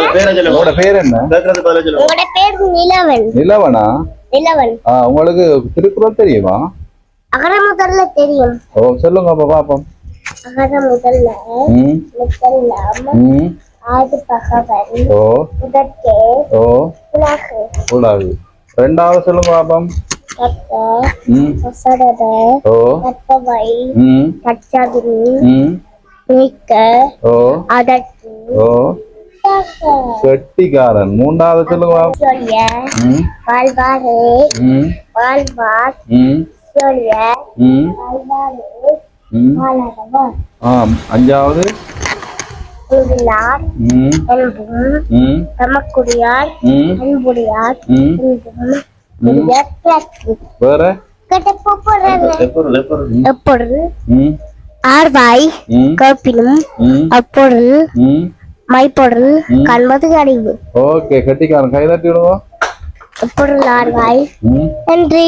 உங்களோட பேர் என்ன? உங்களோட பேர் நிலவன். நிலவனா? நிலவன். உங்களுக்கு திருக்குறள் தெரியுமா? அகர முதல்ல தெரியும். ஓ சொல்லுங்க அப்ப பாப்போம். அகர முதல்ல ஆதி பகவன். ஓ முதற்கே. ஓ உலகு. உலகு. ரெண்டாவது சொல்லுங்க பாப்போம். கற்க. ஓ கற்பவை. கற்றாவினி. நீக்க. ஓ அதற்கு. ஓ கெட்டிக்காரன். மூன்றாவது சொல்லுங்க. சொல்ல. வாழ்வாரே. வாழ்வார். சொல்ல. வாழ்வாரே. வாழறவர். அஞ்சாவது தமக்குடியார் அன்புடையார் வேற எப்பொருள் ஆர்வாய் கேட்பினும் அப்பொருள் மைப்பொருள் காண்பது அறிவு. ஓகே கெட்டிக்காரன் கைதட்டி விடுவோம். எப்பொருள் ஆர்வாய் நன்றி.